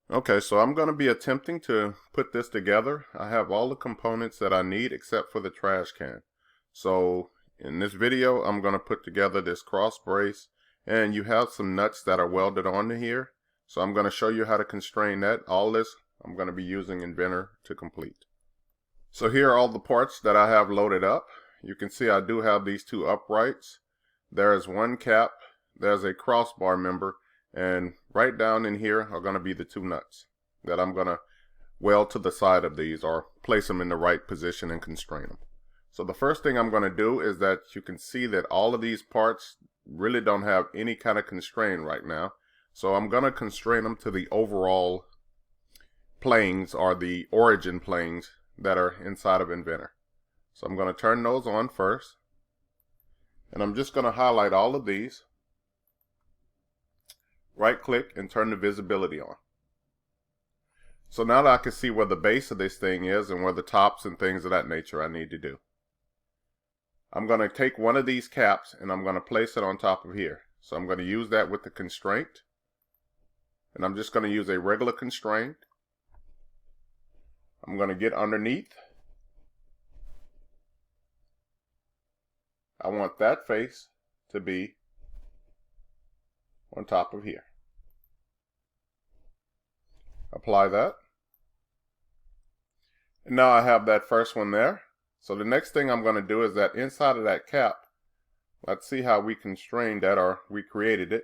Okay, so I'm going to be attempting to put this together. I have all the components that I need except for the trash can. So in this video, I'm going to put together this cross brace, and you have some nuts that are welded onto here. So I'm going to show you how to constrain that. All this I'm going to be using Inventor to complete. So here are all the parts that I have loaded up. You can see I do have these two uprights. There's one cap, there's a crossbar member, and right down in here are going to be the two nuts that I'm going to weld to the side of these, or place them in the right position and constrain them. So the first thing I'm going to do is that you can see that all of these parts really don't have any kind of constraint right now. So I'm going to constrain them to the overall planes, or the origin planes that are inside of Inventor. So I'm going to turn those on first. And I'm just going to highlight all of these. Right click and turn the visibility on. So now that I can see where the base of this thing is and where the tops and things of that nature I need to do. I'm going to take one of these caps and I'm going to place it on top of here. So I'm going to use that with the constraint. And I'm just going to use a regular constraint. I'm going to get underneath. I want that face to be on top of here. Apply that. And now I have that first one there. So the next thing I'm going to do is that inside of that cap, let's see how we constrained that, or we created it.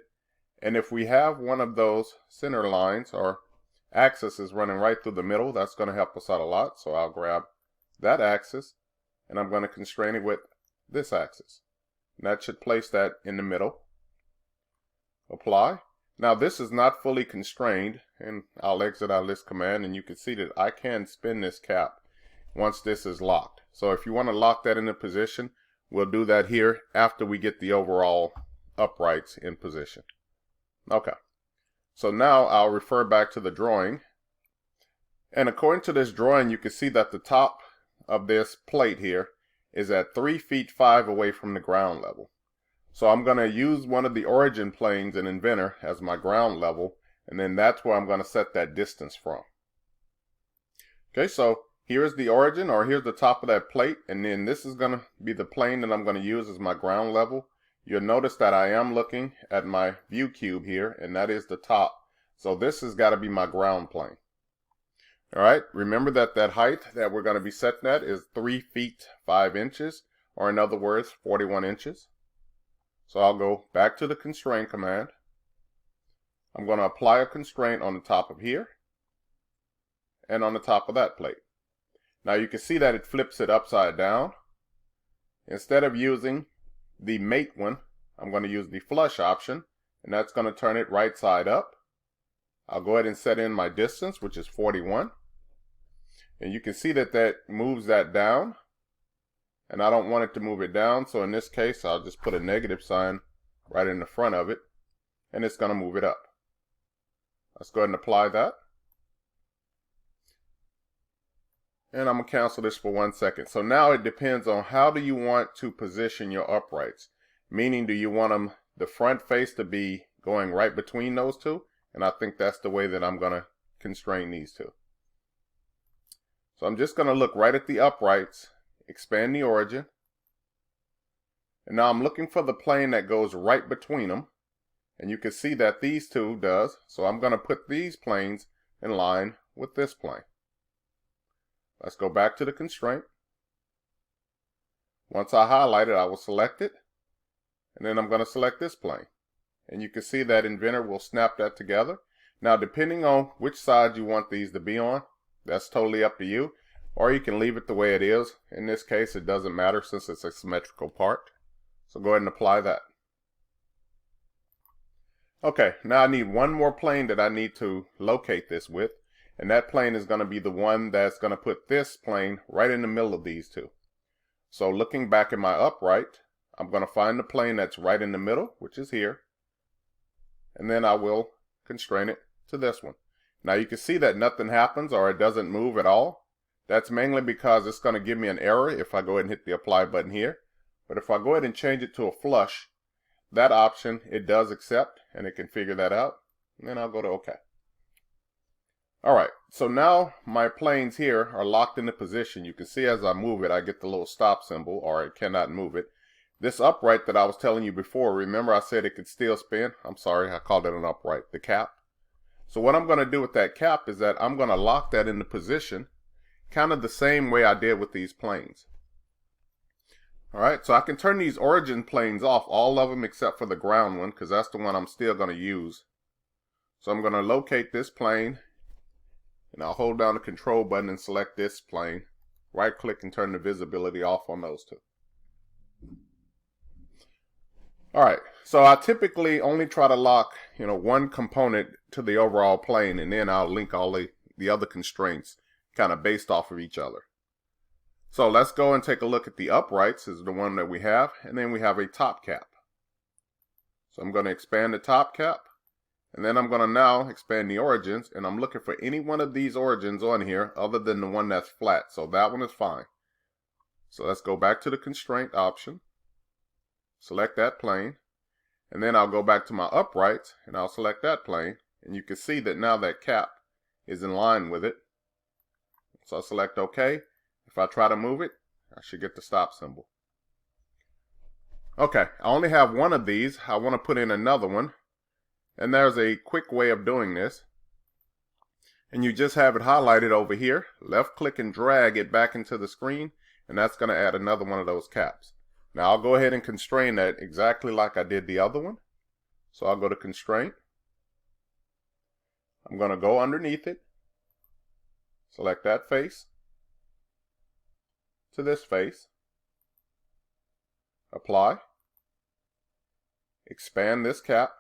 And if we have one of those center lines or axis is running right through the middle, that's going to help us out a lot. So I'll grab that axis and I'm going to constrain it with this axis. And that should place that in the middle. Apply. Now this is not fully constrained, and I'll exit out of this command, and you can see that I can spin this cap once this is locked. So if you want to lock that into position, we'll do that here after we get the overall uprights in position. Okay, so now I'll refer back to the drawing, and according to this drawing you can see that the top of this plate here is at 3 feet 5 away from the ground level. So I'm going to use one of the origin planes in Inventor as my ground level, and then that's where I'm going to set that distance from. Okay, so here's the origin, or here's the top of that plate, and then this is going to be the plane that I'm going to use as my ground level. You'll notice that I am looking at my view cube here, and that is the top. So this has got to be my ground plane. Alright, remember that that height that we're going to be setting at is 3 feet 5 inches, or in other words, 41 inches. So I'll go back to the constraint command. I'm going to apply a constraint on the top of here and on the top of that plate. Now you can see that it flips it upside down. Instead of using the mate one, I'm going to use the flush option, and that's going to turn it right side up. I'll go ahead and set in my distance, which is 41. And you can see that that moves that down. And I don't want it to move it down, so in this case I'll just put a negative sign right in the front of it, and it's going to move it up. Let's go ahead and apply that. And I'm going to cancel this for 1 second. So now it depends on how do you want to position your uprights. Meaning, do you want them, the front face to be going right between those two? And I think that's the way that I'm going to constrain these two. So I'm just going to look right at the uprights, expand the origin, and now I'm looking for the plane that goes right between them, and you can see that these two does, so I'm going to put these planes in line with this plane. Let's go back to the constraint. Once I highlight it, I will select it, and then I'm going to select this plane, and you can see that Inventor will snap that together. Now depending on which side you want these to be on, that's totally up to you. Or you can leave it the way it is. In this case, it doesn't matter since it's a symmetrical part. So go ahead and apply that. Okay, now I need one more plane that I need to locate this with. And that plane is going to be the one that's going to put this plane right in the middle of these two. So looking back at my upright, I'm going to find the plane that's right in the middle, which is here. And then I will constrain it to this one. Now you can see that nothing happens, or it doesn't move at all. That's mainly because it's going to give me an error if I go ahead and hit the apply button here. But if I go ahead and change it to a flush, that option it does accept, and it can figure that out. And then I'll go to OK. Alright, so now my planes here are locked into position. You can see as I move it, I get the little stop symbol, or I cannot move it. This upright that I was telling you before, remember I said it could still spin? I'm sorry, I called it an upright, the cap. So what I'm going to do with that cap is that I'm going to lock that into position, kind of the same way I did with these planes. Alright, so I can turn these origin planes off, all of them except for the ground one, because that's the one I'm still going to use. So I'm going to locate this plane, and I'll hold down the control button and select this plane. Right click and turn the visibility off on those two. Alright, so I typically only try to lock, one component to the overall plane, and then I'll link all the other constraints kind of based off of each other. So let's go and take a look at the uprights, is the one that we have, and then we have a top cap. So I'm going to expand the top cap, and then I'm going to now expand the origins, and I'm looking for any one of these origins on here other than the one that's flat. So that one is fine. So let's go back to the constraint option, select that plane, and then I'll go back to my uprights and I'll select that plane, and you can see that now that cap is in line with it. So I'll select OK. If I try to move it, I should get the stop symbol. Okay, I only have one of these. I want to put in another one. And there's a quick way of doing this. And you just have it highlighted over here. Left click and drag it back into the screen. And that's going to add another one of those caps. Now I'll go ahead and constrain that exactly like I did the other one. So I'll go to constraint. I'm going to go underneath it. Select that face to this face. Apply. Expand this cap.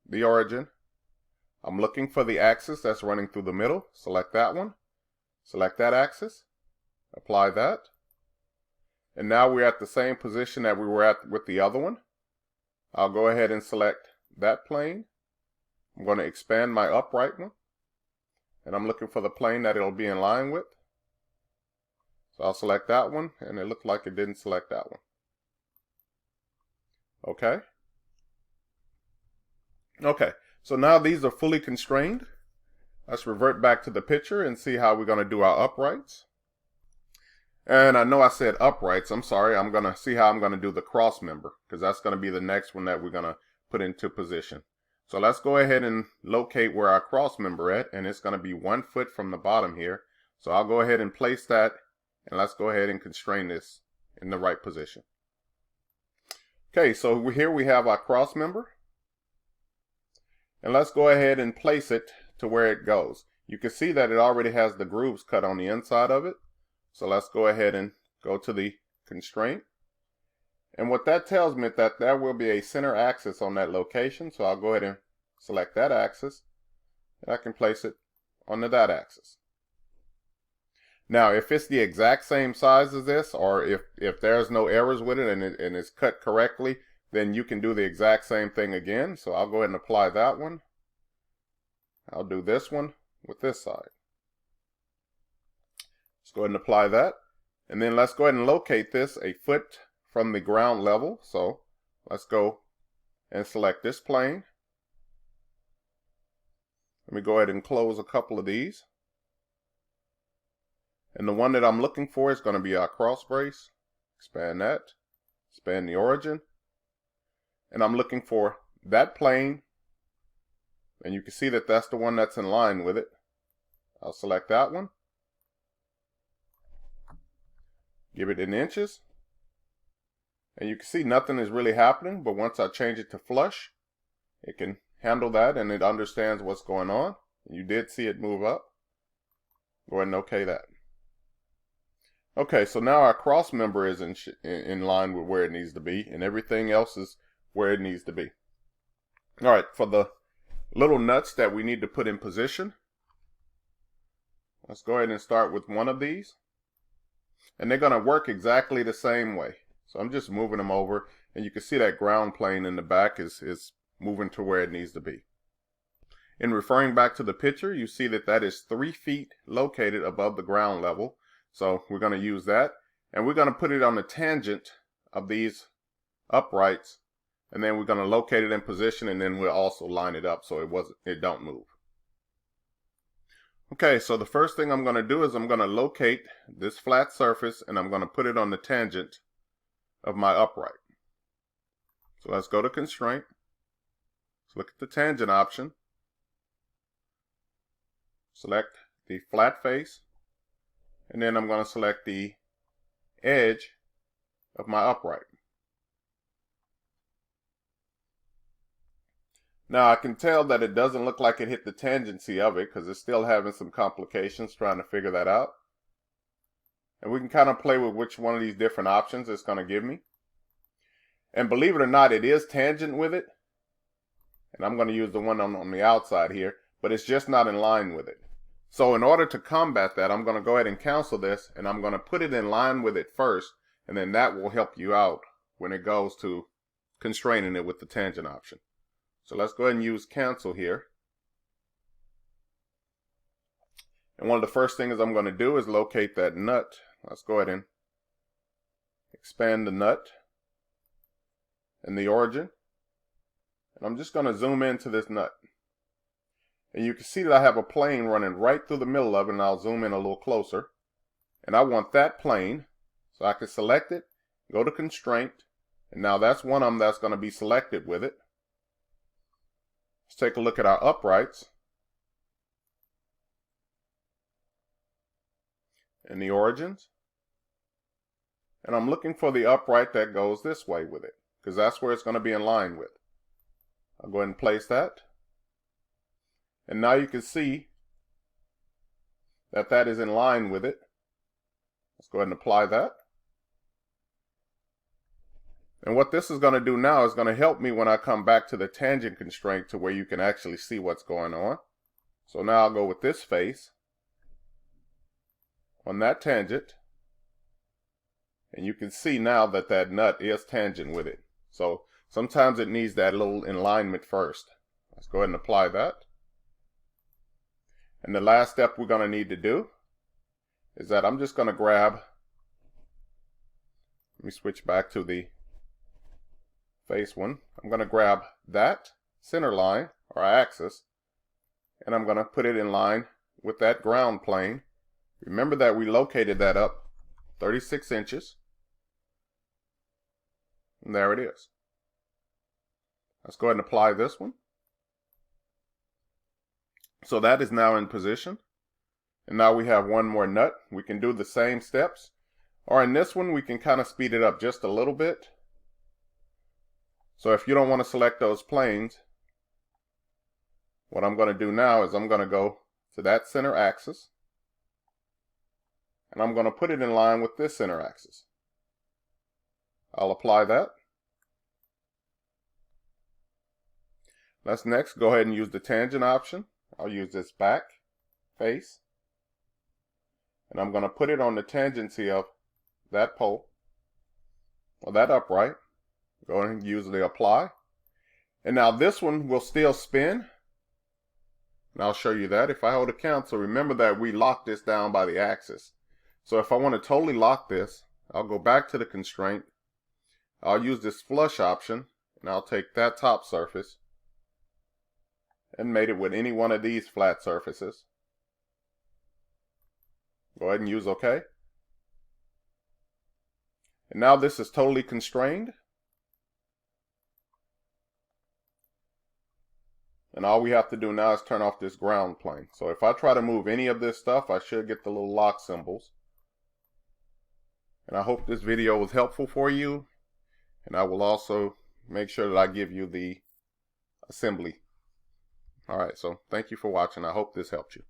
The origin. I'm looking for the axis that's running through the middle. Select that one. Select that axis. Apply that. And now we're at the same position that we were at with the other one. I'll go ahead and select that plane. I'm going to expand my upright one. And I'm looking for the plane that it'll be in line with. So I'll select that one, and it looked like it didn't select that one. Okay. Okay, so now these are fully constrained. Let's revert back to the picture and see how we're going to do our uprights. And I know I said uprights. I'm sorry. I'm going to see how I'm going to do the cross member, because that's going to be the next one that we're going to put into position. So let's go ahead and locate where our cross member at, and it's going to be 1 foot from the bottom here. So I'll go ahead and place that, and let's go ahead and constrain this in the right position. Okay, so here we have our cross member. And let's go ahead and place it to where it goes. You can see that it already has the grooves cut on the inside of it. So let's go ahead and go to the constraint. And what that tells me is that there will be a center axis on that location. So I'll go ahead and select that axis. And I can place it onto that axis. Now, if it's the exact same size as this, or if there's no errors with it and it's cut correctly, then you can do the exact same thing again. So I'll go ahead and apply that one. I'll do this one with this side. Let's go ahead and apply that. And then let's go ahead and locate this a foot from the ground level. So let's go and select this plane. Let me go ahead and close a couple of these. And the one that I'm looking for is going to be our cross brace. Expand that. Expand the origin. And I'm looking for that plane. And you can see that that's the one that's in line with it. I'll select that one. Give it in inches. And you can see nothing is really happening. But once I change it to flush, it can handle that and it understands what's going on. You did see it move up. Go ahead and OK that. Okay, so now our cross member is in line with where it needs to be. And everything else is where it needs to be. All right, for the little nuts that we need to put in position, let's go ahead and start with one of these. And they're going to work exactly the same way. So I'm just moving them over, and you can see that ground plane in the back is moving to where it needs to be. In referring back to the picture, you see that that is 3 feet located above the ground level. So we're going to use that, and we're going to put it on the tangent of these uprights. And then we're going to locate it in position, and then we'll also line it up so it don't move. Okay, so the first thing I'm going to do is I'm going to locate this flat surface and I'm going to put it on the tangent of my upright. So let's go to Constraint. Let's look at the tangent option. Select the flat face, and then I'm going to select the edge of my upright. Now I can tell that it doesn't look like it hit the tangency of it because it's still having some complications trying to figure that out. And we can kind of play with which one of these different options it's going to give me. And believe it or not, it is tangent with it. And I'm going to use the one on the outside here, but it's just not in line with it. So in order to combat that, I'm going to go ahead and cancel this, and I'm going to put it in line with it first, and then that will help you out when it goes to constraining it with the tangent option. So let's go ahead and use cancel here. And one of the first things I'm going to do is locate that nut. Let's go ahead and expand the nut and the origin. And I'm just going to zoom into this nut. And you can see that I have a plane running right through the middle of it, and I'll zoom in a little closer. And I want that plane, so I can select it, go to Constraint, and now that's one of them that's going to be selected with it. Let's take a look at our uprights and the origins. And I'm looking for the upright that goes this way with it, because that's where it's going to be in line with. I'll go ahead and place that. And now you can see that that is in line with it. Let's go ahead and apply that. And what this is going to do now is going to help me when I come back to the tangent constraint to where you can actually see what's going on. So now I'll go with this face on that tangent. And you can see now that that nut is tangent with it. So sometimes it needs that little alignment first. Let's go ahead and apply that. And the last step we're going to need to do is that I'm just going to grab, let me switch back to the face one. I'm going to grab that center line or axis, and I'm going to put it in line with that ground plane. Remember that we located that up 36 inches. And there it is. Let's go ahead and apply this one. So that is now in position. And now we have one more nut. We can do the same steps. Or in this one, we can kind of speed it up just a little bit. So if you don't want to select those planes, what I'm going to do now is I'm going to go to that center axis. And I'm going to put it in line with this center axis. I'll apply that. Let's next go ahead and use the tangent option. I'll use this back face. And I'm going to put it on the tangency of that pole, or that upright. Go ahead and use the apply. And now this one will still spin. And I'll show you that. If I hold a cancel, remember that we locked this down by the axis. So if I want to totally lock this, I'll go back to the constraint. I'll use this flush option, and I'll take that top surface and mate it with any one of these flat surfaces. Go ahead and use OK. And now this is totally constrained. And all we have to do now is turn off this ground plane. So if I try to move any of this stuff, I should get the little lock symbols. And I hope this video was helpful for you. And I will also make sure that I give you the assembly. Alright, so thank you for watching. I hope this helped you.